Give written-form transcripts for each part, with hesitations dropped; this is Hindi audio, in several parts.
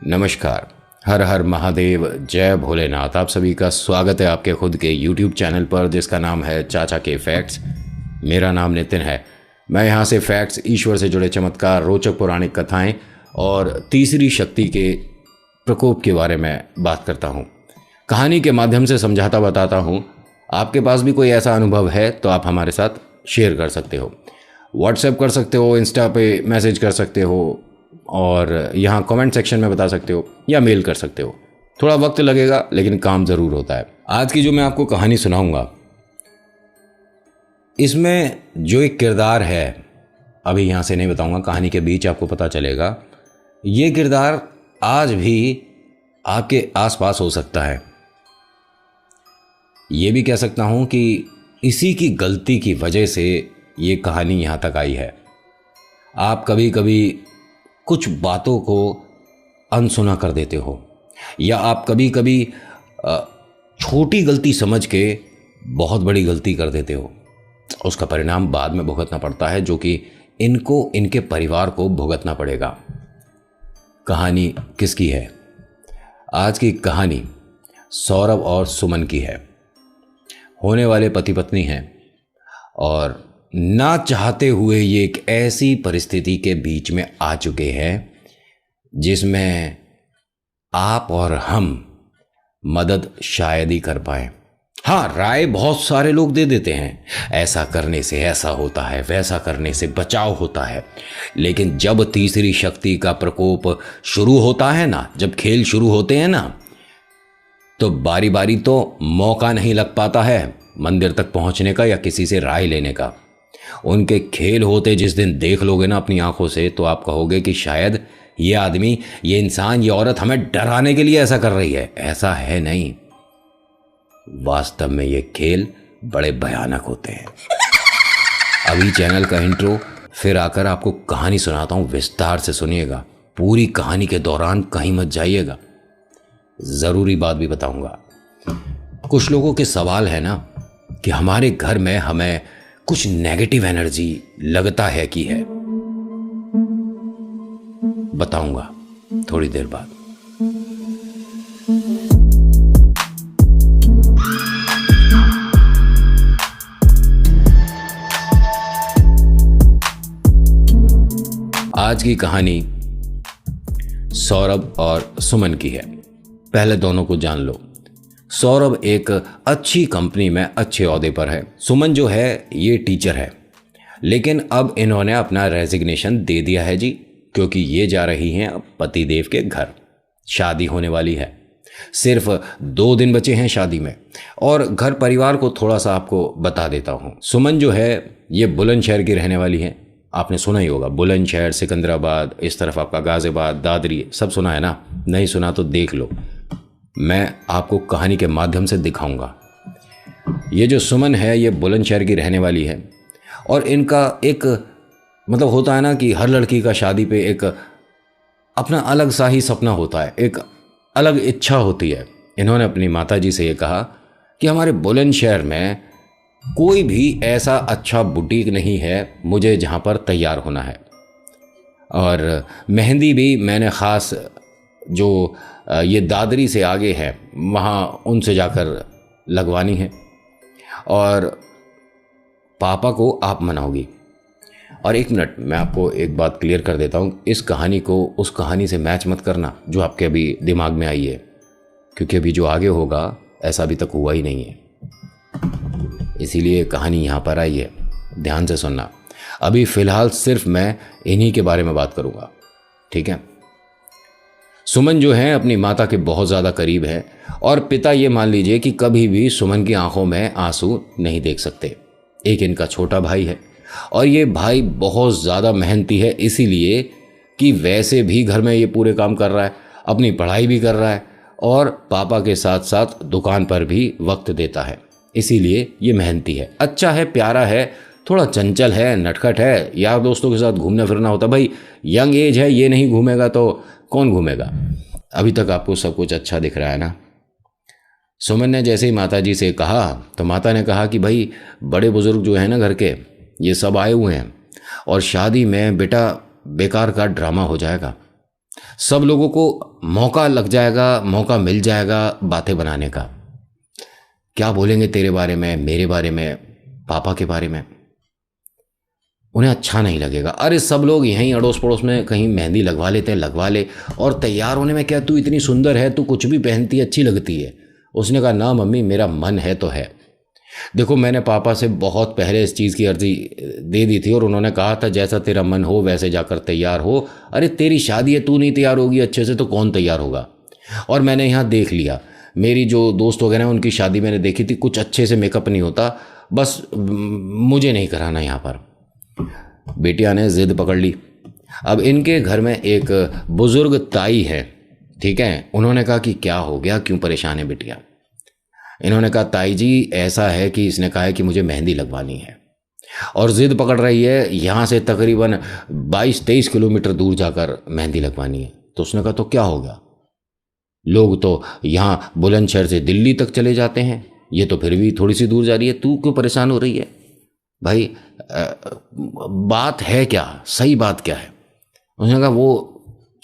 नमस्कार। हर हर महादेव, जय भोलेनाथ। आप सभी का स्वागत है आपके खुद के YouTube चैनल पर जिसका नाम है चाचा के फैक्ट्स। मेरा नाम नितिन है। मैं यहाँ से फैक्ट्स, ईश्वर से जुड़े चमत्कार, रोचक पौराणिक कथाएं और तीसरी शक्ति के प्रकोप के बारे में बात करता हूँ। कहानी के माध्यम से समझाता बताता हूँ। आपके पास भी कोई ऐसा अनुभव है तो आप हमारे साथ शेयर कर सकते हो, व्हाट्सएप कर सकते हो, इंस्टा पे मैसेज कर सकते हो और यहाँ कमेंट सेक्शन में बता सकते हो या मेल कर सकते हो। थोड़ा वक्त लगेगा लेकिन काम ज़रूर होता है। आज की जो मैं आपको कहानी सुनाऊंगा, इसमें जो एक किरदार है, अभी यहाँ से नहीं बताऊंगा, कहानी के बीच आपको पता चलेगा। ये किरदार आज भी आपके आसपास हो सकता है। ये भी कह सकता हूँ कि इसी की गलती की वजह से ये कहानी यहाँ तक आई है। आप कभी कभी कुछ बातों को अनसुना कर देते हो या आप कभी कभी छोटी गलती समझ के बहुत बड़ी गलती कर देते हो। उसका परिणाम बाद में भुगतना पड़ता है, जो कि इनको, इनके परिवार को भुगतना पड़ेगा। कहानी किसकी है? आज की कहानी सौरभ और सुमन की है। होने वाले पति पत्नी हैं और ना चाहते हुए ये एक ऐसी परिस्थिति के बीच में आ चुके हैं जिसमें आप और हम मदद शायद ही कर पाए। हाँ, राय बहुत सारे लोग दे देते हैं, ऐसा करने से ऐसा होता है, वैसा करने से बचाव होता है। लेकिन जब तीसरी शक्ति का प्रकोप शुरू होता है ना, जब खेल शुरू होते हैं ना, तो बारी बारी तो मौका नहीं लग पाता है मंदिर तक पहुंचने का या किसी से राय लेने का। उनके खेल होते जिस दिन देख लोगे ना अपनी आंखों से, तो आप कहोगे कि शायद ये आदमी, ये इंसान, ये औरत हमें डराने के लिए ऐसा कर रही है। ऐसा है नहीं, वास्तव में ये खेल बड़े भयानक होते हैं। अभी चैनल का इंट्रो, फिर आकर आपको कहानी सुनाता हूं, विस्तार से सुनिएगा। पूरी कहानी के दौरान कहीं मत जाइएगा, जरूरी बात भी बताऊंगा। कुछ लोगों के सवाल है ना कि हमारे घर में हमें कुछ नेगेटिव एनर्जी लगता है कि है। बताऊंगा थोड़ी देर बाद। आज की कहानी सौरभ और सुमन की है। पहले दोनों को जान लो। सौरभ एक अच्छी कंपनी में अच्छे ओहदे पर है। सुमन जो है ये टीचर है, लेकिन अब इन्होंने अपना रेजिग्नेशन दे दिया है जी, क्योंकि ये जा रही हैं अब पतिदेव के घर। शादी होने वाली है, सिर्फ 2 दिन बचे हैं शादी में। और घर परिवार को थोड़ा सा आपको बता देता हूँ। सुमन जो है ये बुलंदशहर की रहने वाली है। आपने सुना ही होगा, बुलंदशहर, सिकंदराबाद, इस तरफ आपका गाजियाबाद, दादरी, सब सुना है ना? नहीं सुना तो देख लो, मैं आपको कहानी के माध्यम से दिखाऊंगा। ये जो सुमन है ये बुलंदशहर की रहने वाली है और इनका एक मतलब होता है ना कि हर लड़की का शादी पे एक अपना अलग सा ही सपना होता है, एक अलग इच्छा होती है। इन्होंने अपनी माताजी से ये कहा कि हमारे बुलंदशहर में कोई भी ऐसा अच्छा बुटीक नहीं है मुझे जहाँ पर तैयार होना है। और मेहंदी भी मैंने ख़ास जो ये दादरी से आगे है वहाँ उनसे जाकर लगवानी है और पापा को आप मनाओगी। और 1 मिनट, मैं आपको एक बात क्लियर कर देता हूँ, इस कहानी को उस कहानी से मैच मत करना जो आपके अभी दिमाग में आई है, क्योंकि अभी जो आगे होगा ऐसा अभी तक हुआ ही नहीं है, इसीलिए कहानी यहाँ पर आई है। ध्यान से सुनना। अभी फ़िलहाल सिर्फ मैं इन्हीं के बारे में बात करूँगा, ठीक है? सुमन जो है अपनी माता के बहुत ज़्यादा करीब है और पिता ये मान लीजिए कि कभी भी सुमन की आंखों में आंसू नहीं देख सकते। एक इनका छोटा भाई है और ये भाई बहुत ज़्यादा मेहनती है, इसीलिए कि वैसे भी घर में ये पूरे काम कर रहा है, अपनी पढ़ाई भी कर रहा है और पापा के साथ साथ दुकान पर भी वक्त देता है, इसीलिए ये मेहनती है। अच्छा है, प्यारा है, थोड़ा चंचल है, नटखट है, यार दोस्तों के साथ घूमना फिरना होता। भाई यंग एज है, ये नहीं घूमेगा तो कौन घूमेगा? अभी तक आपको सब कुछ अच्छा दिख रहा है ना? सुमन ने जैसे ही माताजी से कहा तो माता ने कहा कि भाई बड़े बुजुर्ग जो है ना घर के, ये सब आए हुए हैं और शादी में बेटा बेकार का ड्रामा हो जाएगा। सब लोगों को मौका लग जाएगा, मौका मिल जाएगा बातें बनाने का। क्या बोलेंगे तेरे बारे में, मेरे बारे में, पापा के बारे में, उन्हें अच्छा नहीं लगेगा। अरे सब लोग यहीं अड़ोस पड़ोस में कहीं मेहंदी लगवा लेते हैं, लगवा ले। और तैयार होने में क्या, तू इतनी सुंदर है, तू कुछ भी पहनती है अच्छी लगती है। उसने कहा ना मम्मी, मेरा मन है तो है। देखो मैंने पापा से बहुत पहले इस चीज़ की अर्जी दे दी थी और उन्होंने कहा था जैसा तेरा मन हो वैसे जाकर तैयार हो। अरे तेरी शादी है, तू नहीं तैयार होगी अच्छे से तो कौन तैयार होगा। और मैंने यहाँ देख लिया, मेरी जो दोस्त वगैरह हैं उनकी शादी मैंने देखी थी, कुछ अच्छे से मेकअप नहीं होता, बस मुझे नहीं कराना यहाँ पर। बेटिया ने जिद पकड़ ली। अब इनके घर में एक बुजुर्ग ताई है, ठीक है। उन्होंने कहा कि क्या हो गया, क्यों परेशान है बिटिया। इन्होंने कहा ताई जी ऐसा है कि इसने कहा है कि मुझे मेहंदी लगवानी है और ज़िद पकड़ रही है, यहाँ से तकरीबन 22-23 किलोमीटर दूर जाकर मेहंदी लगवानी है। तो उसने कहा तो क्या हो गया, लोग तो यहाँ बुलंदशहर से दिल्ली तक चले जाते हैं, ये तो फिर भी थोड़ी सी दूर जा रही है, तू क्यों परेशान हो रही है भाई, बात है क्या, सही बात क्या है। उसने कहा वो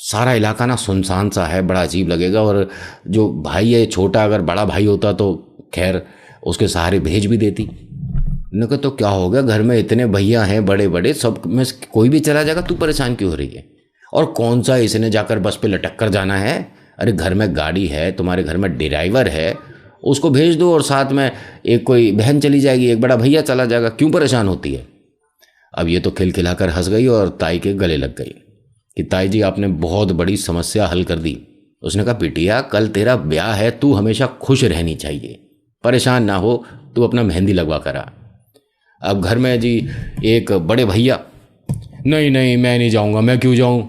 सारा इलाका ना सुनसान सा है, बड़ा अजीब लगेगा, और जो भाई है छोटा, अगर बड़ा भाई होता तो खैर उसके सहारे भेज भी देती। मैंने कहा तो क्या हो गया, घर में इतने भैया हैं बड़े बड़े, सब में कोई भी चला जाएगा, तू परेशान क्यों हो रही है। और कौन सा इसने जाकर बस पे लटक कर जाना है, अरे घर में गाड़ी है, तुम्हारे घर में ड्राइवर है, उसको भेज दो और साथ में एक कोई बहन चली जाएगी, एक बड़ा भैया चला जाएगा, क्यों परेशान होती है। अब ये तो खिलखिलाकर हंस गई और ताई के गले लग गई कि ताई जी आपने बहुत बड़ी समस्या हल कर दी। उसने कहा बिटिया कल तेरा ब्याह है, तू हमेशा खुश रहनी चाहिए, परेशान ना हो, तू अपना मेहंदी लगवा कर आ। अब घर में जी एक बड़े भैया, नहीं नहीं मैं नहीं जाऊंगा, मैं क्यों जाऊं,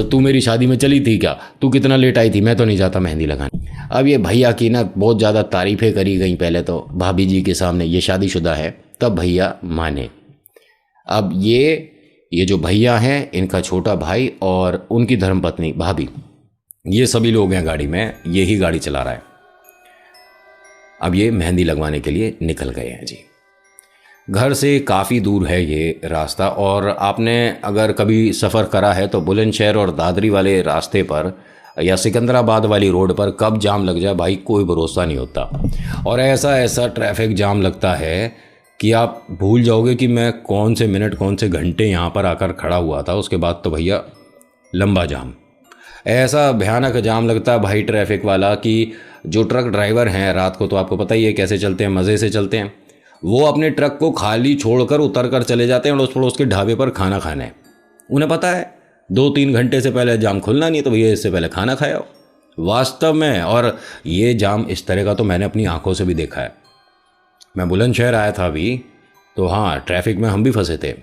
तू मेरी शादी में चली थी क्या, तू कितना लेट आई थी, मैं तो नहीं जाता मेहंदी लगाने। अब ये भैया की ना बहुत ज़्यादा तारीफ़ें करी गई पहले तो भाभी जी के सामने, ये शादीशुदा है, तब भैया माने। अब ये जो भैया हैं, इनका छोटा भाई और उनकी धर्मपत्नी भाभी, ये सभी लोग हैं गाड़ी में, ये ही गाड़ी चला रहा है। अब ये मेहंदी लगवाने के लिए निकल गए हैं जी। घर से काफ़ी दूर है ये रास्ता, और आपने अगर कभी सफ़र करा है तो बुलंदशहर और दादरी वाले रास्ते पर या सिकंदराबाद वाली रोड पर कब जाम लग जाए भाई कोई भरोसा नहीं होता। और ऐसा ऐसा ट्रैफिक जाम लगता है कि आप भूल जाओगे कि मैं कौन से मिनट कौन से घंटे यहाँ पर आकर खड़ा हुआ था। उसके बाद तो भैया लंबा जाम, ऐसा भयानक जाम लगता है भाई ट्रैफिक वाला कि जो ट्रक ड्राइवर हैं, रात को तो आपको पता ही है कैसे चलते हैं, मज़े से चलते हैं, वो अपने ट्रक को खाली छोड़कर उतर कर चले जाते हैं अड़ोस पड़ोस के ढाबे पर खाना खाने। उन्हें पता है 2-3 घंटे से पहले जाम खुलना नहीं, तो भैया इससे पहले खाना खाया हो वास्तव में। और ये जाम इस तरह का तो मैंने अपनी आंखों से भी देखा है। मैं बुलंदशहर आया था अभी, तो हाँ ट्रैफिक में हम भी फंसे थे,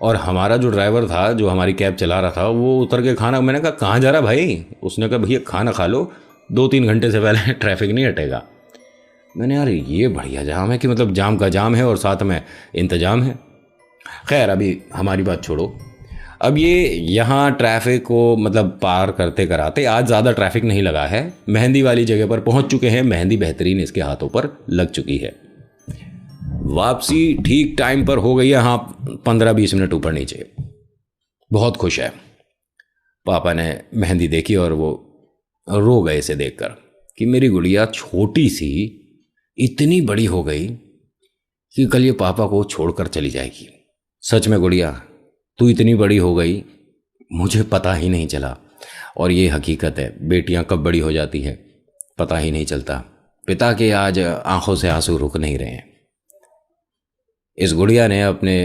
और हमारा जो ड्राइवर था जो हमारी कैब चला रहा था वो उतर के खाना, मैंने कहा कहाँ जा रहा भाई, उसने कहा भैया खाना खा लो, 2-3 घंटे से पहले ट्रैफिक नहीं हटेगा। मैंने यार ये बढ़िया जाम है कि मतलब जाम का जाम है और साथ में इंतजाम है। खैर अभी हमारी बात छोड़ो, अब ये यहाँ ट्रैफिक को मतलब पार करते कराते आज ज़्यादा ट्रैफिक नहीं लगा है, मेहंदी वाली जगह पर पहुँच चुके हैं, मेहंदी बेहतरीन इसके हाथों पर लग चुकी है। वापसी ठीक टाइम पर हो गई है, हाँ 15-20 मिनट ऊपर नीचे। बहुत खुश है। पापा ने मेहंदी देखी और वो रो गए इसे देखकर कि मेरी गुड़िया छोटी सी इतनी बड़ी हो गई कि कल ये पापा को छोड़कर चली जाएगी। सच में गुड़िया तू इतनी बड़ी हो गई, मुझे पता ही नहीं चला। और ये हकीकत है, बेटियां कब बड़ी हो जाती है पता ही नहीं चलता। पिता के आज आंखों से आंसू रुक नहीं रहे हैं। इस गुड़िया ने अपने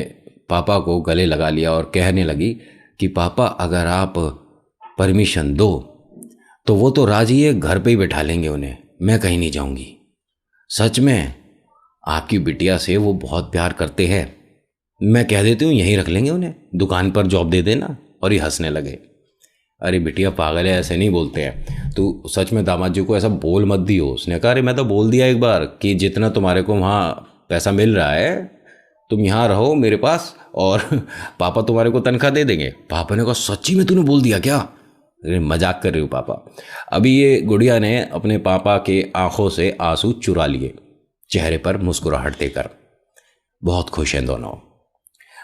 पापा को गले लगा लिया और कहने लगी कि पापा अगर आप परमिशन दो तो वो तो राजी है, घर पे ही बैठा लेंगे उन्हें, मैं कहीं नहीं जाऊंगी। सच में आपकी बिटिया से वो बहुत प्यार करते हैं, मैं कह देती हूँ यहीं रख लेंगे उन्हें, दुकान पर जॉब दे देना। और ये हंसने लगे। अरे बिटिया पागल है, ऐसे नहीं बोलते हैं, तू सच में दामाद जी को ऐसा बोल मत दियो। उसने कहा अरे मैं तो बोल दिया एक बार कि जितना तुम्हारे को वहाँ पैसा मिल रहा है तुम यहाँ रहो मेरे पास और पापा तुम्हारे को तनख्वाह दे देंगे। पापा ने कहा सच्ची में तूने बोल दिया क्या? अरे मजाक कर रही हूँ पापा। अभी ये गुड़िया ने अपने पापा के आंखों से आंसू चुरा लिए, चेहरे पर मुस्कुराहट देकर। बहुत खुश हैं दोनों।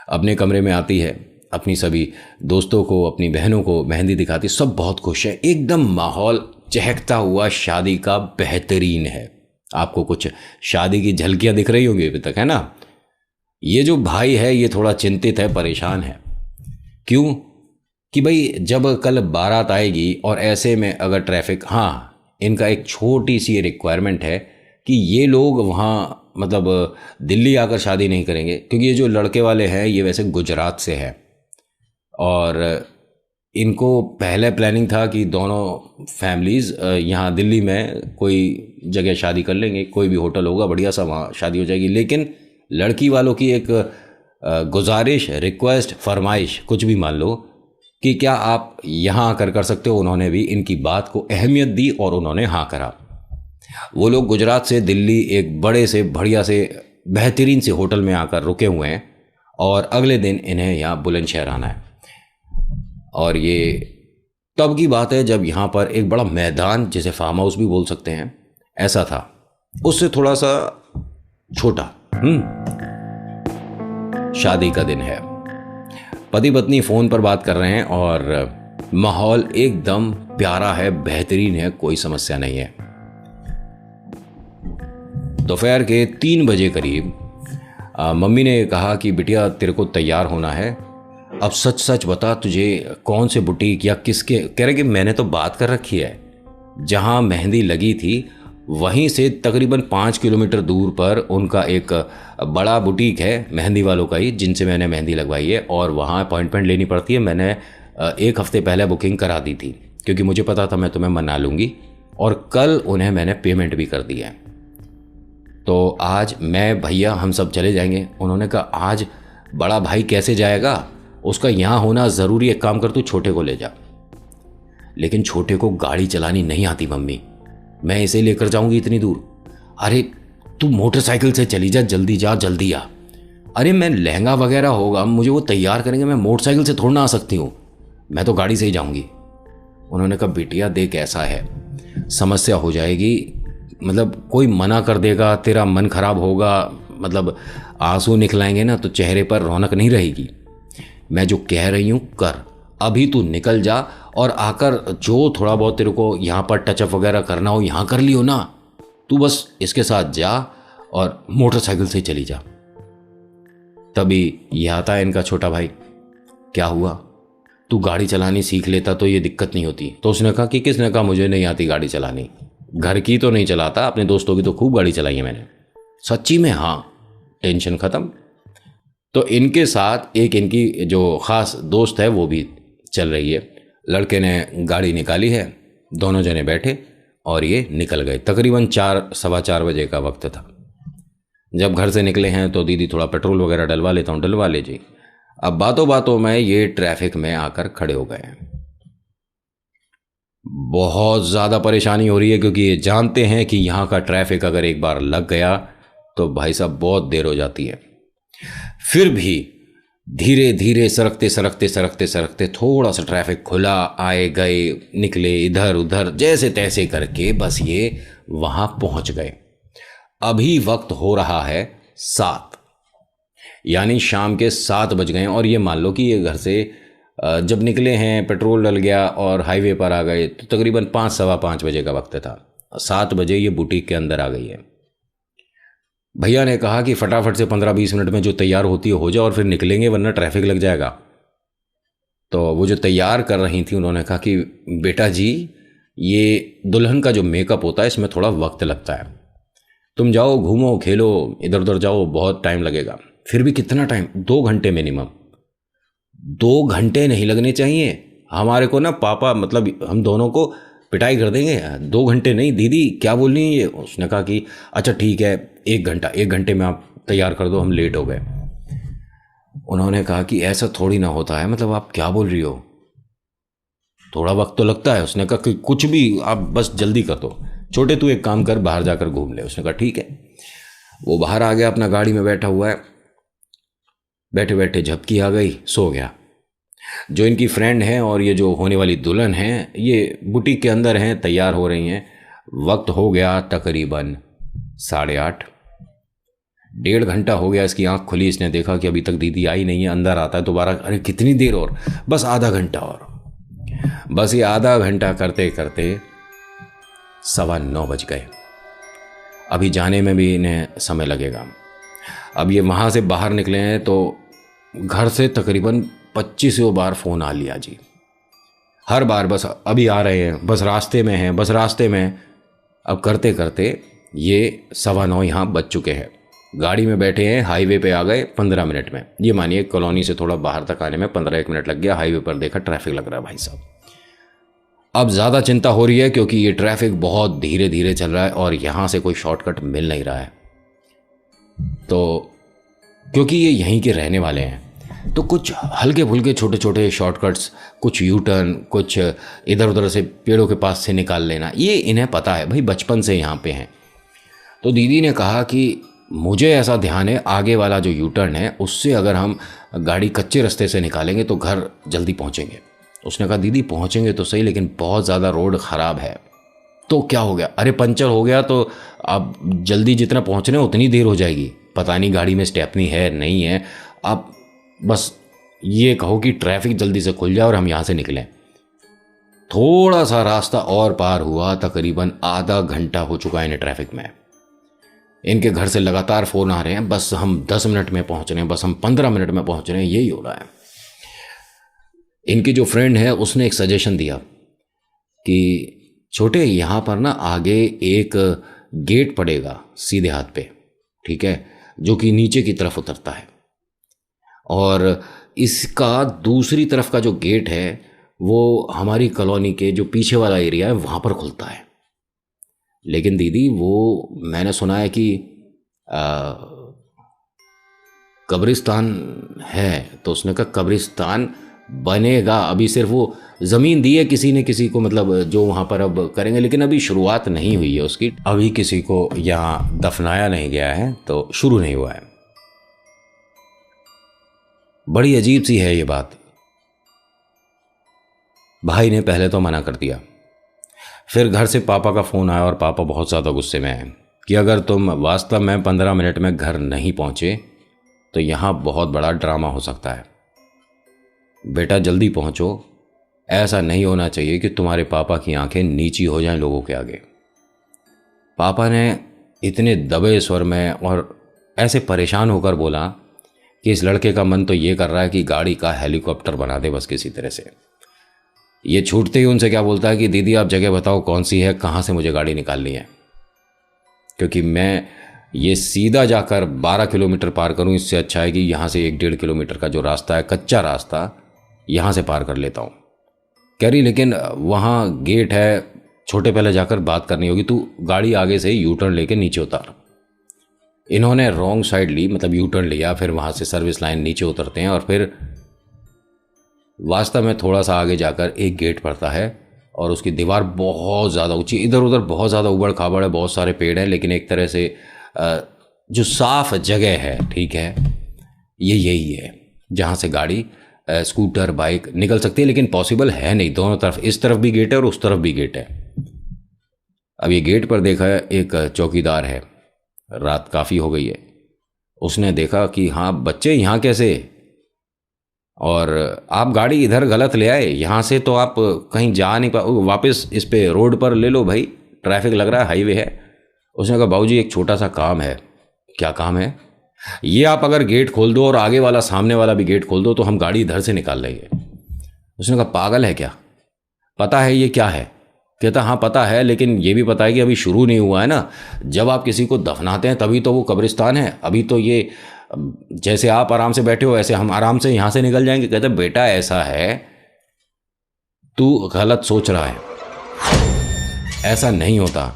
अपने कमरे में आती है, अपनी सभी दोस्तों को, अपनी बहनों को मेहंदी दिखाती, सब बहुत खुश है, एकदम माहौल चहकता हुआ शादी का बेहतरीन है। आपको कुछ शादी की झलकियां दिख रही होंगी अभी तक, है ना। ये जो भाई है ये थोड़ा चिंतित है, परेशान है। क्यों? कि भाई जब कल बारात आएगी और ऐसे में अगर ट्रैफिक, हाँ इनका एक छोटी सी रिक्वायरमेंट है कि ये लोग वहाँ मतलब दिल्ली आकर शादी नहीं करेंगे, क्योंकि ये जो लड़के वाले हैं ये वैसे गुजरात से है और इनको पहले प्लानिंग था कि दोनों फैमिलीज़ यहाँ दिल्ली में कोई जगह शादी कर लेंगे, कोई भी होटल होगा बढ़िया सा, वहाँ शादी हो जाएगी। लेकिन लड़की वालों की एक गुजारिश, रिक्वेस्ट, फरमाइश, कुछ भी मान लो, कि क्या आप यहाँ आकर कर सकते हो। उन्होंने भी इनकी बात को अहमियत दी और उन्होंने हाँ करा। वो लोग गुजरात से दिल्ली एक बड़े से बढ़िया से बेहतरीन से होटल में आकर रुके हुए हैं और अगले दिन इन्हें यहाँ बुलंदशहर आना है। और ये तब की बात है जब यहाँ पर एक बड़ा मैदान, जिसे फार्म हाउस भी बोल सकते हैं, ऐसा था, उससे थोड़ा सा छोटा। शादी का दिन है, पति पत्नी फ़ोन पर बात कर रहे हैं और माहौल एकदम प्यारा है, बेहतरीन है, कोई समस्या नहीं है। दोपहर के 3 बजे करीब मम्मी ने कहा कि बिटिया तेरे को तैयार होना है, अब सच सच बता तुझे कौन से बुटीक या किसके। कह रहे कि मैंने तो बात कर रखी है, जहाँ मेहंदी लगी थी वहीं से तकरीबन 5 किलोमीटर दूर पर उनका एक बड़ा बुटीक है मेहंदी वालों का ही, जिनसे मैंने मेहंदी लगवाई है और वहाँ अपॉइंटमेंट लेनी पड़ती है। मैंने 1 हफ्ते पहले बुकिंग करा दी थी क्योंकि मुझे पता था मैं तुम्हें मना लूँगी, और कल उन्हें मैंने पेमेंट भी कर दी है। तो आज मैं, भैया, हम सब चले जाएंगे। उन्होंने कहा आज बड़ा भाई कैसे जाएगा, उसका यहाँ होना ज़रूरी। एक काम कर, तू छोटे को ले जा। लेकिन छोटे को गाड़ी चलानी नहीं आती मम्मी, मैं इसे लेकर जाऊंगी इतनी दूर। अरे तू मोटरसाइकिल से चली जा, जल्दी जा, जल्दी आ। अरे मैं लहंगा वगैरह होगा, मुझे वो तैयार करेंगे, मैं मोटरसाइकिल से थोड़ा ना आ सकती हूँ, मैं तो गाड़ी से ही जाऊंगी। उन्होंने कहा बिटिया देख ऐसा है, समस्या हो जाएगी, मतलब कोई मना कर देगा, तेरा मन खराब होगा, मतलब आंसू निकलाएंगे ना तो चेहरे पर रौनक नहीं रहेगी। मैं जो कह रही हूँ कर, अभी तू निकल जा और आकर जो थोड़ा बहुत तेरे को यहाँ पर टचअप वगैरह करना हो यहाँ कर लियो ना, तू बस इसके साथ जा और मोटरसाइकिल से चली जा। तभी यह आता है इनका छोटा भाई, क्या हुआ, तू गाड़ी चलानी सीख लेता तो ये दिक्कत नहीं होती। तो उसने कहा कि किसने कहा मुझे नहीं आती गाड़ी चलानी, घर की तो नहीं चलाता, अपने दोस्तों की तो खूब गाड़ी चलाई है मैंने। सच्ची में? हाँ। टेंशन ख़त्म। तो इनके साथ एक इनकी जो ख़ास दोस्त है वो भी चल रही है। लड़के ने गाड़ी निकाली है, दोनों जने बैठे और ये निकल गए। तकरीबन 4, सवा 4 बजे का वक्त था। जब घर से निकले हैं तो दीदी थोड़ा पेट्रोल वगैरह डलवा लेता हूँ, डलवा लीजिए। अब बातों बातों में ये ट्रैफिक में आकर खड़े हो गए हैं। बहुत ज़्यादा परेशानी हो रही है क्योंकि ये जानते हैं कि यहाँ का ट्रैफिक अगर एक बार लग गया तो भाई साहब बहुत देर हो जाती है। फिर भी धीरे धीरे सरकते सरकते सरकते सरकते थोड़ा सा ट्रैफिक खुला, आए गए, निकले इधर उधर, जैसे तैसे करके बस ये वहाँ पहुँच गए। अभी वक्त हो रहा है 7, यानी शाम के 7 बज गए। और ये मान लो कि ये घर से जब निकले हैं, पेट्रोल डल गया और हाईवे पर आ गए तो तकरीबन 5, सवा 5 बजे का वक्त था। 7 बजे ये बुटीक के अंदर आ गई है। भैया ने कहा कि फटाफट से 15-20 मिनट में जो तैयार होती है हो जाए और फिर निकलेंगे वरना ट्रैफिक लग जाएगा। तो वो जो तैयार कर रही थी उन्होंने कहा कि बेटा जी, ये दुल्हन का जो मेकअप होता है इसमें थोड़ा वक्त लगता है, तुम जाओ घूमो खेलो, इधर उधर जाओ, बहुत टाइम लगेगा। फिर भी कितना टाइम? 2 घंटे मिनिमम। 2 घंटे नहीं लगने चाहिए हमारे को ना पापा, मतलब हम दोनों को पिटाई कर देंगे। 2 घंटे नहीं दीदी, क्या बोल रही है ये? उसने कहा कि अच्छा ठीक है 1 घंटा, 1 घंटे में आप तैयार कर दो, हम लेट हो गए। उन्होंने कहा कि ऐसा थोड़ी ना होता है, मतलब आप क्या बोल रही हो, थोड़ा वक्त तो लगता है। उसने कहा कि कुछ भी, आप बस जल्दी कर दो, छोटे तू एक काम कर, बाहर जाकर घूम ले। उसने कहा ठीक है। वो बाहर आ गया, अपना गाड़ी में बैठा हुआ है, बैठे बैठे झपकी आ गई, सो गया। जो इनकी फ्रेंड है और ये जो होने वाली दुल्हन है ये बुटीक के अंदर हैं, तैयार हो रही हैं। वक्त हो गया तकरीबन 8:30। 1.5 घंटा हो गया इसकी आंख खुली, इसने देखा कि अभी तक दीदी आई नहीं है। अंदर आता है दोबारा, अरे कितनी देर और, बस आधा घंटा और। बस ये आधा घंटा करते करते 9:15 बज गए। अभी जाने में भी इन्हें समय लगेगा। अब ये वहाँ से बाहर निकले हैं तो घर से तकरीबन 25 बार फ़ोन आ लिया जी। हर बार बस अभी आ रहे हैं, बस रास्ते में हैं, बस रास्ते में। अब करते करते ये 9:15 यहाँ बज चुके हैं। गाड़ी में बैठे हैं, हाईवे पे आ गए 15 मिनट में। ये मानिए कॉलोनी से थोड़ा बाहर तक आने में 15-1 मिनट लग गया। हाईवे पर देखा ट्रैफिक लग रहा है भाई साहब। अब ज़्यादा चिंता हो रही है क्योंकि ये ट्रैफिक बहुत धीरे धीरे चल रहा है और यहाँ से कोई शॉर्टकट मिल नहीं रहा है। तो क्योंकि ये यहीं के रहने वाले हैं तो कुछ हल्के फुल्के छोटे छोटे शॉर्टकट्स, कुछ यू टर्न, कुछ इधर उधर से पेड़ों के पास से निकाल लेना, ये इन्हें पता है भाई, बचपन से यहाँ पे हैं। तो दीदी ने कहा कि मुझे ऐसा ध्यान है आगे वाला जो यू टर्न है उससे अगर हम गाड़ी कच्चे रास्ते से निकालेंगे तो घर जल्दी पहुँचेंगे। उसने कहा दीदी पहुँचेंगे तो सही, लेकिन बहुत ज़्यादा रोड ख़राब है। तो क्या हो गया? अरे पंचर हो गया तो अब जल्दी जितना पहुँचना है उतनी देर हो जाएगी। पता नहीं गाड़ी में स्टेपनी है नहीं है। अब बस ये कहो कि ट्रैफिक जल्दी से खुल जाए और हम यहाँ से निकलें। थोड़ा सा रास्ता और पार हुआ, तकरीबन आधा घंटा हो चुका है इन्हें ट्रैफिक में। इनके घर से लगातार फ़ोन आ रहे हैं, बस हम 10 मिनट में पहुँच रहे हैं, बस हम 15 मिनट में पहुँच रहे हैं, यही हो रहा है। इनकी जो फ्रेंड है उसने एक सजेशन दिया कि छोटे यहाँ पर ना आगे एक गेट पड़ेगा सीधे हाथ पे, ठीक है, जो कि नीचे की तरफ उतरता है, और इसका दूसरी तरफ का जो गेट है वो हमारी कॉलोनी के जो पीछे वाला एरिया है वहाँ पर खुलता है। लेकिन दीदी वो मैंने सुना है कि कब्रिस्तान है। तो उसने कहा कब्रिस्तान बनेगा, अभी सिर्फ वो ज़मीन दी है किसी ने किसी को, मतलब जो वहाँ पर अब करेंगे, लेकिन अभी शुरुआत नहीं हुई है उसकी, अभी किसी को यहाँ दफनाया नहीं गया है तो शुरू नहीं हुआ है। बड़ी अजीब सी है ये बात। भाई ने पहले तो मना कर दिया, फिर घर से पापा का फ़ोन आया और पापा बहुत ज़्यादा गुस्से में हैं कि अगर तुम वास्तव में 15 मिनट में घर नहीं पहुँचे तो यहाँ बहुत बड़ा ड्रामा हो सकता है। बेटा जल्दी पहुँचो, ऐसा नहीं होना चाहिए कि तुम्हारे पापा की आंखें नीची हो जाएं लोगों के आगे। पापा ने इतने दबे स्वर में और ऐसे परेशान होकर बोला कि इस लड़के का मन तो ये कर रहा है कि गाड़ी का हेलीकॉप्टर बना दे बस किसी तरह से। ये छूटते ही उनसे क्या बोलता है कि दीदी आप जगह बताओ कौन सी है, कहाँ से मुझे गाड़ी निकालनी है, क्योंकि मैं ये सीधा जाकर 12 किलोमीटर पार करूँ, इससे अच्छा है कि यहाँ से 1-1.5 किलोमीटर का जो रास्ता है, कच्चा रास्ता, यहाँ से पार कर लेता हूँ। कह रही लेकिन वहाँ गेट है, छोटे पहले जाकर बात करनी होगी, तू गाड़ी आगे से यू टर्न लेके नीचे उतार। इन्होंने रॉन्ग साइड ली, मतलब यू टर्न लिया, फिर वहाँ से सर्विस लाइन नीचे उतरते हैं और फिर वास्तव में थोड़ा सा आगे जाकर एक गेट पड़ता है और उसकी दीवार बहुत ज़्यादा ऊंची, इधर उधर बहुत ज़्यादा उबड़ खाबड़ है, बहुत सारे पेड़ हैं, लेकिन एक तरह से जो साफ जगह है, ठीक है, ये यही है जहाँ से गाड़ी स्कूटर बाइक निकल सकती है, लेकिन पॉसिबल है नहीं। दोनों तरफ, इस तरफ भी गेट है और उस तरफ भी गेट है। अब ये गेट पर देखा है, एक चौकीदार है, रात काफ़ी हो गई है, उसने देखा कि हाँ बच्चे यहाँ कैसे, और आप गाड़ी इधर गलत ले आए, यहाँ से तो आप कहीं जा नहीं वापस इस पे रोड पर ले लो भाई, ट्रैफिक लग रहा है, हाईवे है। उसने कहा बाबूजी एक छोटा सा काम है। क्या काम है? ये आप अगर गेट खोल दो और आगे वाला सामने वाला भी गेट खोल दो तो हम गाड़ी इधर से निकाल लेंगे। उसने कहा पागल है क्या, पता है ये क्या है? कहता हाँ पता है, लेकिन ये भी पता है कि अभी शुरू नहीं हुआ है ना, जब आप किसी को दफनाते हैं तभी तो वो कब्रिस्तान है, अभी तो ये जैसे आप आराम से बैठे हो ऐसे हम आराम से यहाँ से निकल जाएंगे। कहते बेटा ऐसा है, तू गलत सोच रहा है, ऐसा नहीं होता।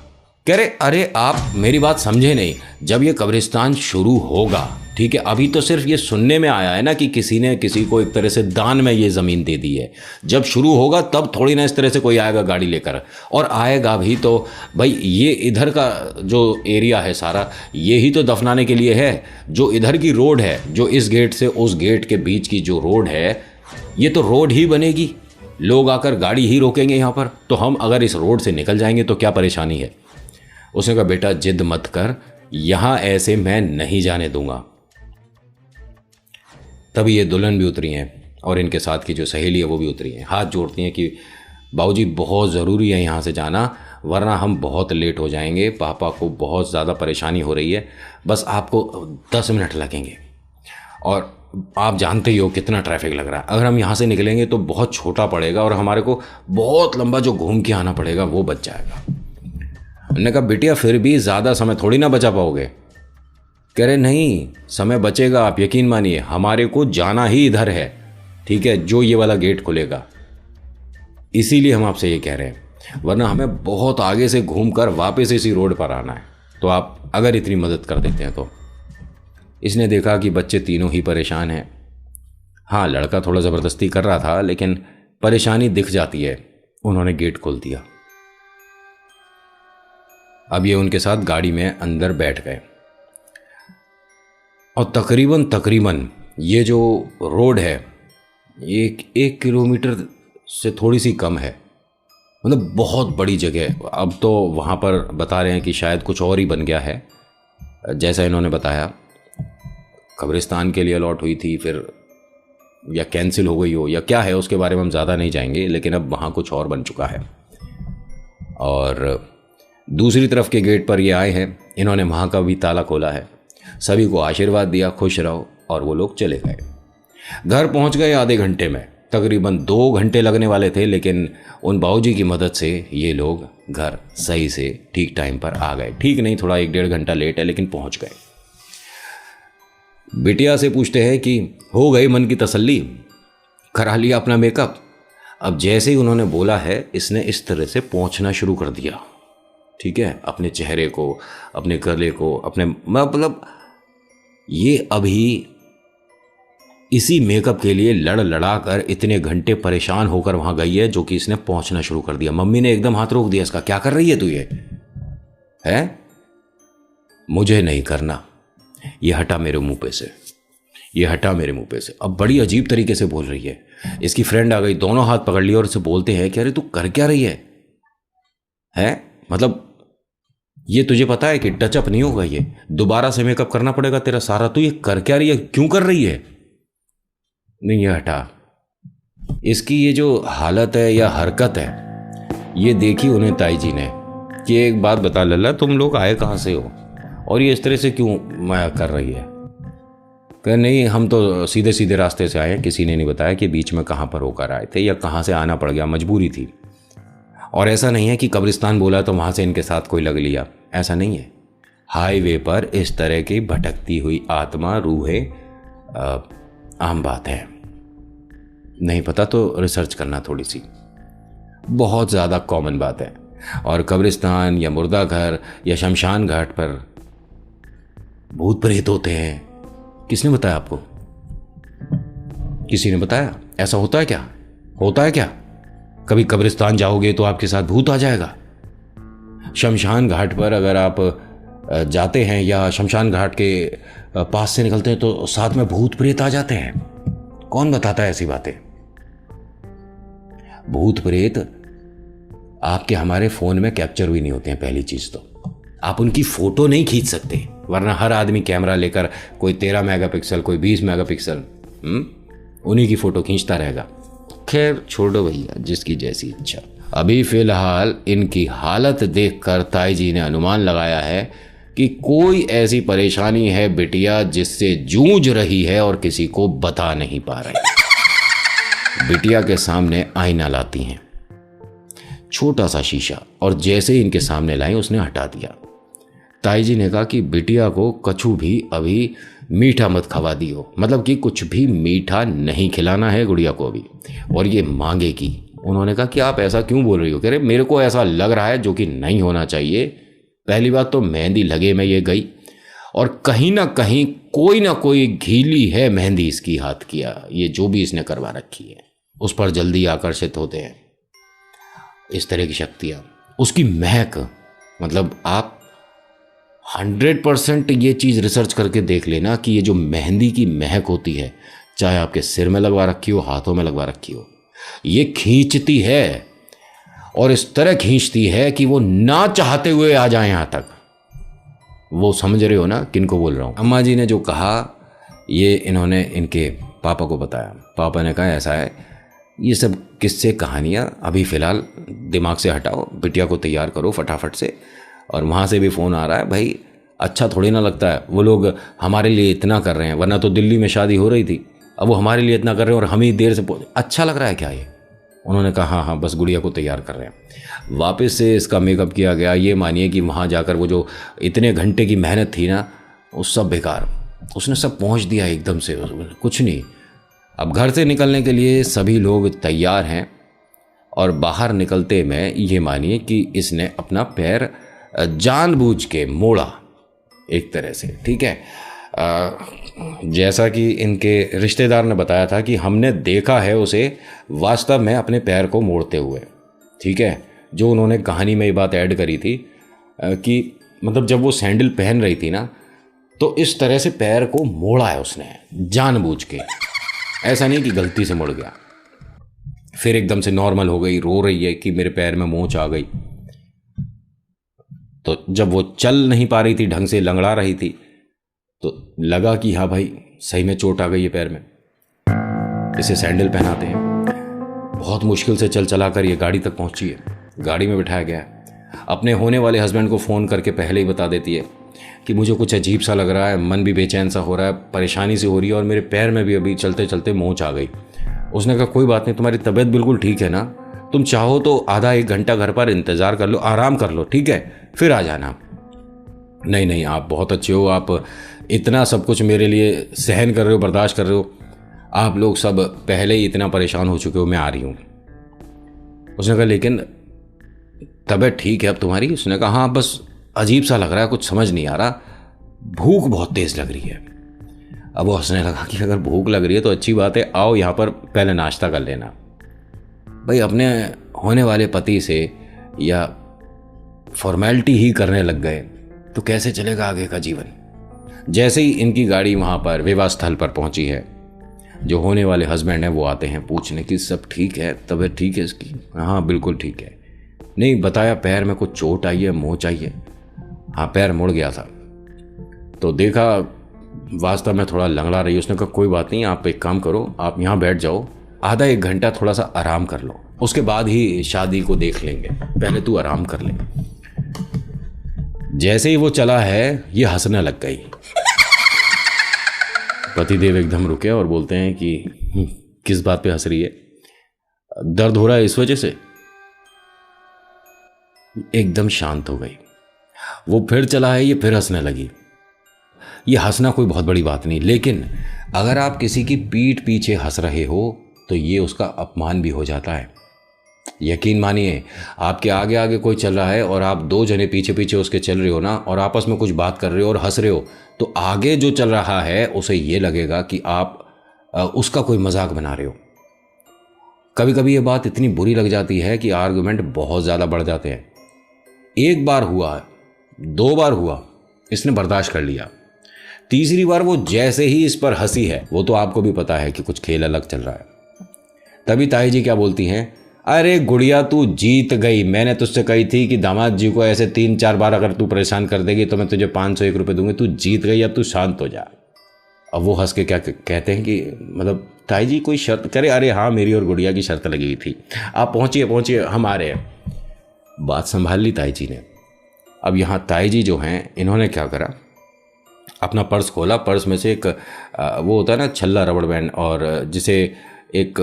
कह रहे अरे आप मेरी बात समझे नहीं, जब ये कब्रिस्तान शुरू होगा, ठीक है, अभी तो सिर्फ ये सुनने में आया है ना कि किसी ने किसी को एक तरह से दान में ये ज़मीन दे दी है, जब शुरू होगा तब थोड़ी ना इस तरह से कोई आएगा गाड़ी लेकर, और आएगा भी तो भाई ये इधर का जो एरिया है सारा, ये ही तो दफनाने के लिए है। जो इधर की रोड है, जो इस गेट से उस गेट के बीच की जो रोड है, ये तो रोड ही बनेगी, लोग आकर गाड़ी ही रोकेंगे यहाँ पर, तो हम अगर इस रोड से निकल जाएंगे तो क्या परेशानी है। उसने कहा बेटा जिद मत कर, यहां ऐसे मैं नहीं जाने दूंगा। तभी ये दुल्हन भी उतरी हैं और इनके साथ की जो सहेली है वो भी उतरी हैं। हाथ जोड़ती हैं कि बाबूजी बहुत ज़रूरी है यहाँ से जाना, वरना हम बहुत लेट हो जाएंगे, पापा को बहुत ज़्यादा परेशानी हो रही है, बस आपको 10 मिनट लगेंगे। और आप जानते ही हो कितना ट्रैफिक लग रहा है, अगर हम यहाँ से निकलेंगे तो बहुत छोटा पड़ेगा और हमारे को बहुत लंबा जो घूम के आना पड़ेगा वो बच जाएगा। उन्होंने कहा बिटिया फिर भी ज़्यादा समय थोड़ी ना बचा पाओगे। कह रहे नहीं, समय बचेगा, आप यकीन मानिए, हमारे को जाना ही इधर है, ठीक है, जो ये वाला गेट खुलेगा, इसीलिए हम आपसे ये कह रहे हैं, वरना हमें बहुत आगे से घूमकर वापस इसी रोड पर आना है, तो आप अगर इतनी मदद कर देते हैं तो। इसने देखा कि बच्चे तीनों ही परेशान हैं। हाँ, लड़का थोड़ा ज़बरदस्ती कर रहा था, लेकिन परेशानी दिख जाती है। उन्होंने गेट खोल दिया। अब ये उनके साथ गाड़ी में अंदर बैठ गए और तकरीबन ये जो रोड है एक किलोमीटर से थोड़ी सी कम है, मतलब बहुत बड़ी जगह। अब तो वहाँ पर बता रहे हैं कि शायद कुछ और ही बन गया है, जैसा इन्होंने बताया। कब्रिस्तान के लिए अलॉट हुई थी, फिर या कैंसिल हो गई हो या क्या है, उसके बारे में हम ज़्यादा नहीं जाएंगे, लेकिन अब वहाँ कुछ और बन चुका है। और दूसरी तरफ के गेट पर ये आए हैं, इन्होंने वहाँ का भी ताला खोला है, सभी को आशीर्वाद दिया, खुश रहो, और वो लोग चले गए। घर पहुँच गए आधे घंटे में। तकरीबन 2 घंटे लगने वाले थे, लेकिन उन बाबूजी की मदद से ये लोग घर सही से ठीक टाइम पर आ गए। ठीक नहीं, थोड़ा 1-1.5 घंटा लेट है, लेकिन पहुँच गए। बिटिया से पूछते हैं कि हो गई मन की तसल्ली, करा लिया अपना मेकअप? अब जैसे ही उन्होंने बोला है, इसने इस तरह से पोंछना शुरू कर दिया, ठीक है, अपने चेहरे को, अपने गले को, अपने, मतलब ये अभी इसी मेकअप के लिए लड़ लड़ा कर इतने घंटे परेशान होकर वहां गई है, जो कि इसने पहुंचना शुरू कर दिया। मम्मी ने एकदम हाथ रोक दिया इसका, क्या कर रही है तू, ये है, मुझे नहीं करना, ये हटा मेरे मुंह पे से, ये हटा मेरे मुंह पे से। अब बड़ी अजीब तरीके से बोल रही है। इसकी फ्रेंड आ गई, दोनों हाथ पकड़ लिए और इसे बोलते हैं कि अरे तू कर क्या रही है? मतलब ये तुझे पता है कि टचअप नहीं होगा, ये दोबारा से मेकअप करना पड़ेगा तेरा सारा, तू ये कर क्या रही है, क्यों कर रही है? नहीं, ये हटा। इसकी ये जो हालत है या हरकत है, ये देखी उन्हें ताई जी ने कि एक बात बता लल्ला, तुम लोग आए कहाँ से हो और ये इस तरह से क्यों माया कर रही है? कह नहीं, हम तो सीधे सीधे रास्ते से आए हैं, किसी ने नहीं बताया कि बीच में कहाँ पर होकर आए थे या कहाँ से आना पड़ गया, मजबूरी थी। और ऐसा नहीं है कि कब्रिस्तान बोला तो वहाँ से इनके साथ कोई लग लिया, ऐसा नहीं है। हाईवे पर इस तरह की भटकती हुई आत्मा, रूहें आम बात है। नहीं पता तो रिसर्च करना थोड़ी सी, बहुत ज़्यादा कॉमन बात है। और कब्रिस्तान या मुर्दा घर या शमशान घाट पर भूत प्रेत होते हैं, किसने बताया आपको? किसी ने बताया? ऐसा होता है क्या? होता है क्या? कभी कब्रिस्तान जाओगे तो आपके साथ भूत आ जाएगा? शमशान घाट पर अगर आप जाते हैं या शमशान घाट के पास से निकलते हैं तो साथ में भूत प्रेत आ जाते हैं? कौन बताता है ऐसी बातें? भूत प्रेत आपके हमारे फोन में कैप्चर भी नहीं होते हैं। पहली चीज तो आप उनकी फोटो नहीं खींच सकते, वरना हर आदमी कैमरा लेकर, कोई 13 मेगापिक्सल, कोई 20 मेगापिक्सल, उन्हीं की फोटो खींचता रहेगा। खैर छोड़ो भैया, जिसकी जैसी इच्छा। अभी फिलहाल इनकी हालत देखकर ताई जी ने अनुमान लगाया है कि कोई ऐसी परेशानी है बिटिया जिससे जूझ रही है और किसी को बता नहीं पा रही। बिटिया के सामने आईना लाती हैं, छोटा सा शीशा, और जैसे ही इनके सामने लाई उसने हटा दिया। ताई जी ने कहा कि बिटिया को कछु भी अभी मीठा मत खवा दियो, मतलब कि कुछ भी मीठा नहीं खिलाना है गुड़िया को अभी, और ये मांगेगी। उन्होंने कहा कि आप ऐसा क्यों बोल रही हो? कह रहे मेरे को ऐसा लग रहा है, जो कि नहीं होना चाहिए। पहली बात तो मेहंदी लगे में ये गई, और कहीं ना कहीं कोई ना कोई घीली है मेहंदी इसकी हाथ किया, ये जो भी इसने करवा रखी है उस पर जल्दी आकर्षित होते हैं इस तरह की शक्तियाँ। उसकी महक, मतलब आप 100% ये चीज़ रिसर्च करके देख लेना कि ये जो मेहंदी की महक होती है, चाहे आपके सिर में लगवा रखी हो, हाथों में लगवा रखी हो, ये खींचती है, और इस तरह खींचती है कि वो ना चाहते हुए आ जाए यहाँ तक। वो समझ रहे हो ना किनको बोल रहा हूँ। अम्मा जी ने जो कहा ये इन्होंने इनके पापा को बताया। पापा ने कहा ऐसा है, ये सब किस्से कहानियाँ अभी फ़िलहाल दिमाग से हटाओ, बिटिया को तैयार करो फटाफट से। और वहाँ से भी फ़ोन आ रहा है, भाई अच्छा थोड़ी ना लगता है, वो लोग हमारे लिए इतना कर रहे हैं, वरना तो दिल्ली में शादी हो रही थी, अब वो हमारे लिए इतना कर रहे हैं और हम ही देर से अच्छा लग रहा है क्या ये? उन्होंने कहा हाँ हाँ बस गुड़िया को तैयार कर रहे हैं। वापस से इसका मेकअप किया गया। ये मानिए कि वहाँ जाकर वो जो इतने घंटे की मेहनत थी ना, वो सब बेकार। उसने सब पहुँच दिया एकदम से, कुछ नहीं। अब घर से निकलने के लिए सभी लोग तैयार हैं और बाहर निकलते में ये मानिए कि इसने अपना पैर जानबूझ के मोड़ा एक तरह से, ठीक है। जैसा कि इनके रिश्तेदार ने बताया था कि हमने देखा है उसे वास्तव में अपने पैर को मोड़ते हुए, ठीक है। जो उन्होंने कहानी में ये बात ऐड करी थी कि मतलब जब वो सैंडल पहन रही थी ना, तो इस तरह से पैर को मोड़ा है उसने जानबूझ के, ऐसा नहीं कि गलती से मुड़ गया। फिर एकदम से नॉर्मल हो गई, रो रही है कि मेरे पैर में मोच आ गई। तो जब वो चल नहीं पा रही थी ढंग से, लंगड़ा रही थी, तो लगा कि हाँ भाई सही में चोट आ गई है पैर में, इसे सैंडल पहनाते हैं। बहुत मुश्किल से चल चला कर ये गाड़ी तक पहुंची है। गाड़ी में बिठाया गया है। अपने होने वाले हस्बैंड को फ़ोन करके पहले ही बता देती है कि मुझे कुछ अजीब सा लग रहा है, मन भी बेचैन सा हो रहा है, परेशानी सी हो रही है और मेरे पैर में भी अभी चलते चलते मोच आ गई। उसने कहा कोई बात नहीं, तुम्हारी तबीयत बिल्कुल ठीक है ना, तुम चाहो तो आधा एक घंटा घर पर इंतज़ार कर लो, आराम कर लो, ठीक है, फिर आ जाना। नहीं नहीं, आप बहुत अच्छे हो, आप इतना सब कुछ मेरे लिए सहन कर रहे हो, बर्दाश्त कर रहे हो, आप लोग सब पहले ही इतना परेशान हो चुके हो, मैं आ रही हूँ। उसने कहा लेकिन तबीयत ठीक है अब तुम्हारी? उसने कहा हाँ बस अजीब सा लग रहा है, कुछ समझ नहीं आ रहा, भूख बहुत तेज़ लग रही है। अब वो हंसने लगा कि अगर भूख लग रही है तो अच्छी बात है, आओ यहाँ पर पहले नाश्ता कर लेना। भाई अपने होने वाले पति से या फॉर्मेलिटी ही करने लग गए तो कैसे चलेगा आगे का जीवन। जैसे ही इनकी गाड़ी वहाँ पर विवाह स्थल पर पहुँची है, जो होने वाले हस्बैंड हैं वो आते हैं पूछने कि सब ठीक है, तबीयत ठीक है इसकी? हाँ बिल्कुल ठीक है। नहीं बताया पैर में कुछ चोट आई है, मोच आई है? हाँ पैर मुड़ गया था। तो देखा वास्तव में थोड़ा लंगड़ा रही। उसने कहा कोई बात नहीं, आप एक काम करो, आप यहाँ बैठ जाओ, आधा एक घंटा थोड़ा सा आराम कर लो, उसके बाद ही शादी को देख लेंगे, पहले तू आराम कर ले। जैसे ही वो चला है ये हंसने लग गई। पतिदेव एकदम रुके और बोलते हैं कि किस बात पे हंस रही है? दर्द हो रहा है इस वजह से? एकदम शांत हो गई। वो फिर चला है, ये फिर हंसने लगी। ये हंसना कोई बहुत बड़ी बात नहीं, लेकिन अगर आप किसी की पीठ पीछे हंस रहे हो तो ये उसका अपमान भी हो जाता है। यकीन मानिए, आपके आगे आगे कोई चल रहा है और आप दो जने पीछे पीछे उसके चल रहे हो ना, और आपस में कुछ बात कर रहे हो और हंस रहे हो, तो आगे जो चल रहा है उसे ये लगेगा कि आप उसका कोई मजाक बना रहे हो। कभी कभी ये बात इतनी बुरी लग जाती है कि आर्गुमेंट बहुत ज़्यादा बढ़ जाते हैं। एक बार हुआ, दो बार हुआ, इसने बर्दाश्त कर लिया, तीसरी बार वो जैसे ही इस पर हंसी है, वो तो आपको भी पता है कि कुछ खेल अलग चल रहा है। तभी ताई जी क्या बोलती हैं, अरे गुड़िया तू जीत गई, मैंने तुझसे कही थी कि दामाद जी को ऐसे 3-4 बार अगर तू परेशान कर देगी तो मैं तुझे 501 रुपये दूंगी, तू जीत गई, अब तू शांत हो जा। अब वो हंस के क्या कहते हैं कि मतलब ताई जी कोई शर्त करे? अरे हाँ मेरी और गुड़िया की शर्त लगी हुई थी, आप पहुँचिए हम आ रहे हैं। बात संभाल ली ताई जी ने। अब यहाँ ताई जी जो हैं इन्होंने क्या करा, अपना पर्स खोला, पर्स में से एक वो होता है ना छल्ला रबड़ बैंड, और जिसे एक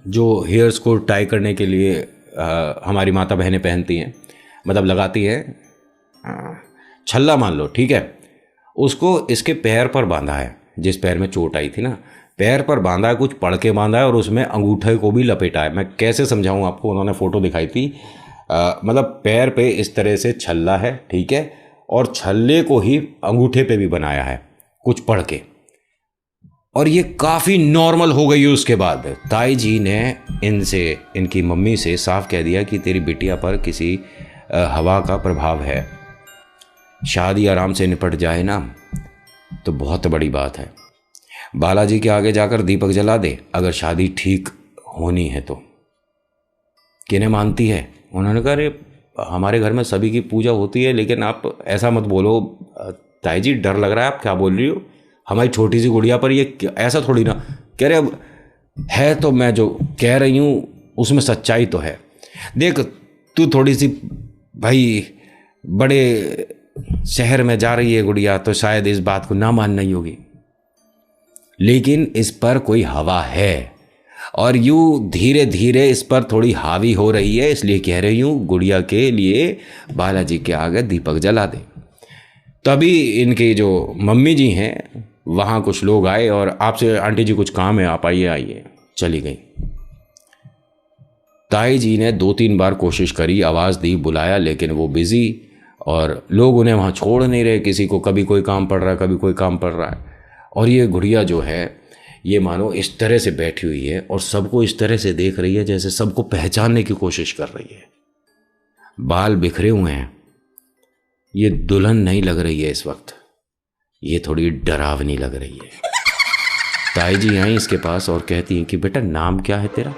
जो हेयर्स को टाई करने के लिए हमारी माता बहनें पहनती हैं, मतलब लगाती हैं, छल्ला मान लो, ठीक है, उसको इसके पैर पर बांधा है। जिस पैर में चोट आई थी ना, पैर पर बांधा है, कुछ पड़ के बांधा है, और उसमें अंगूठे को भी लपेटा है। मैं कैसे समझाऊं आपको, उन्होंने फ़ोटो दिखाई थी। मतलब पैर पे इस तरह से छल्ला है, ठीक है, और छल्ले को ही अंगूठे पे भी बनाया है कुछ पढ़ के, और ये काफ़ी नॉर्मल हो गई है। उसके बाद ताई जी ने इनकी मम्मी से साफ कह दिया कि तेरी बिटिया पर किसी हवा का प्रभाव है, शादी आराम से निपट जाए ना तो बहुत बड़ी बात है। बालाजी के आगे जाकर दीपक जला दे अगर शादी ठीक होनी है तो। किन्हें मानती है? उन्होंने कहा अरे हमारे घर में सभी की पूजा होती है, लेकिन आप ऐसा मत बोलो ताई जी, डर लग रहा है, आप क्या बोल रही हो, हमारी छोटी सी गुड़िया पर ये ऐसा थोड़ी ना। कह रहे अब है तो मैं जो कह रही हूँ उसमें सच्चाई तो है। देख तू थोड़ी सी भाई बड़े शहर में जा रही है गुड़िया, तो शायद इस बात को ना मानना ही होगी, लेकिन इस पर कोई हवा है और यूँ धीरे धीरे इस पर थोड़ी हावी हो रही है। इसलिए कह रही हूँ गुड़िया के लिए बालाजी के आगे दीपक जला दे। तभी इनके जो मम्मी जी हैं वहाँ कुछ लोग आए और आपसे आंटी जी कुछ काम है, आप आइए आइए। चली गई। ताई जी ने 2-3 बार कोशिश करी, आवाज़ दी, बुलाया, लेकिन वो बिज़ी और लोग उन्हें वहाँ छोड़ नहीं रहे। किसी को कभी कोई काम पड़ रहा है, कभी कोई काम पड़ रहा है। और ये गुड़िया जो है ये मानो इस तरह से बैठी हुई है और सबको इस तरह से देख रही है जैसे सबको पहचानने की कोशिश कर रही है। बाल बिखरे हुए हैं। ये दुल्हन नहीं लग रही है इस वक्त, ये थोड़ी डरावनी लग रही है। ताई जी आई इसके पास और कहती हैं कि बेटा नाम क्या है तेरा?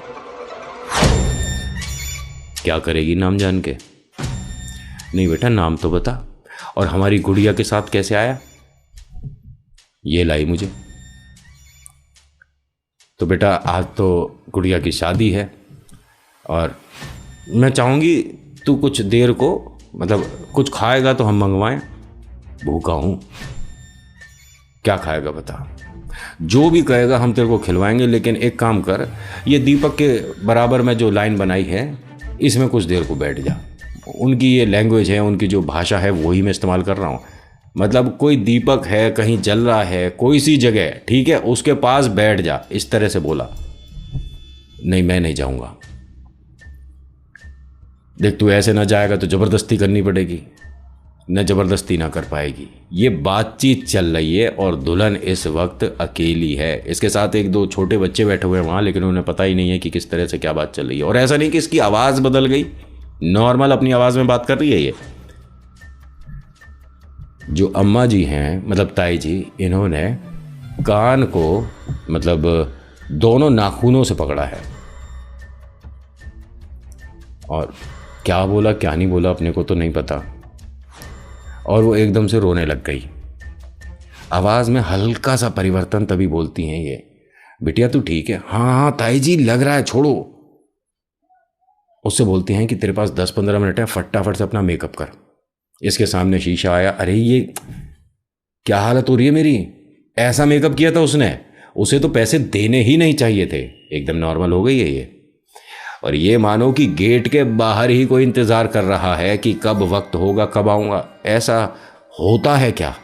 क्या करेगी नाम जान के? नहीं बेटा नाम तो बता। और हमारी गुड़िया के साथ कैसे आया? ये लाई मुझे। तो बेटा आज तो गुड़िया की शादी है और मैं चाहूँगी तू कुछ देर को, मतलब कुछ खाएगा तो हम मंगवाएं, भूखा हूँ। क्या खाएगा बता? जो भी कहेगा हम तेरे को खिलवाएंगे, लेकिन एक काम कर, ये दीपक के बराबर में जो लाइन बनाई है इसमें कुछ देर को बैठ जा। उनकी ये लैंग्वेज है, उनकी जो भाषा है वही मैं इस्तेमाल कर रहा हूँ। मतलब कोई दीपक है, कहीं जल रहा है, कोई सी जगह, ठीक है, उसके पास बैठ जा, इस तरह से बोला। नहीं मैं नहीं जाऊँगा। देख तू ऐसे ना जाएगा तो ज़बरदस्ती करनी पड़ेगी, न ज़बरदस्ती ना कर पाएगी। ये बातचीत चल रही है और दुल्हन इस वक्त अकेली है। इसके साथ 1-2 छोटे बच्चे बैठे हुए हैं वहाँ, लेकिन उन्हें पता ही नहीं है कि किस तरह से क्या बात चल रही है। और ऐसा नहीं कि इसकी आवाज़ बदल गई, नॉर्मल अपनी आवाज़ में बात कर रही है। ये जो अम्मा जी हैं, मतलब ताई जी, इन्होंने कान को मतलब दोनों नाखूनों से पकड़ा है और क्या बोला क्या नहीं बोला अपने को तो नहीं पता। और वो एकदम से रोने लग गई। आवाज़ में हल्का सा परिवर्तन, तभी बोलती हैं ये, बिटिया तू ठीक है? हाँ हाँ ताई जी लग रहा है, छोड़ो। उससे बोलती हैं कि तेरे पास 10-15 मिनट है, फटाफट से अपना मेकअप कर। इसके सामने शीशा आया। अरे ये क्या हालत हो रही है मेरी? ऐसा मेकअप किया था उसने, उसे तो पैसे देने ही नहीं चाहिए थे। एकदम नॉर्मल हो गई है ये। और ये मानो कि गेट के बाहर ही कोई इंतज़ार कर रहा है कि कब वक्त होगा, कब आऊँगा। ऐसा होता है क्या?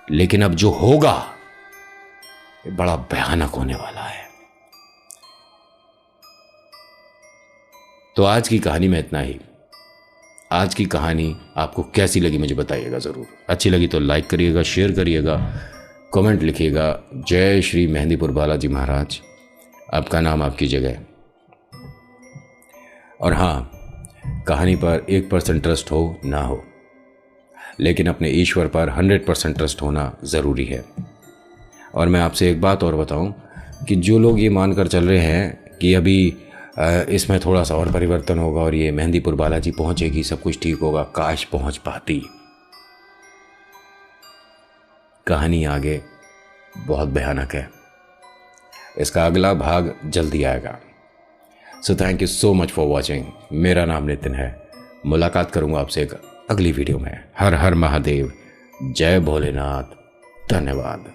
लेकिन अब जो होगा ये बड़ा भयानक होने वाला है। तो आज की कहानी में इतना ही। आज की कहानी आपको कैसी लगी मुझे बताइएगा ज़रूर। अच्छी लगी तो लाइक करिएगा, शेयर करिएगा, कमेंट लिखिएगा। जय श्री मेहंदीपुर बालाजी महाराज। आपका नाम आपकी जगह। और हाँ, कहानी पर 1% ट्रस्ट हो ना हो, लेकिन अपने ईश्वर पर 100% ट्रस्ट होना ज़रूरी है। और मैं आपसे एक बात और बताऊं कि जो लोग ये मानकर चल रहे हैं कि अभी इसमें थोड़ा सा और परिवर्तन होगा और ये मेहंदीपुर बालाजी पहुंचेगी, सब कुछ ठीक होगा, काश पहुंच पाती। कहानी आगे बहुत भयानक है। इसका अगला भाग जल्दी आएगा। So thank you so much for watching. मेरा नाम नितिन है। मुलाकात करूंगा आपसे एक अगली वीडियो में। हर हर महादेव, जय भोलेनाथ, धन्यवाद।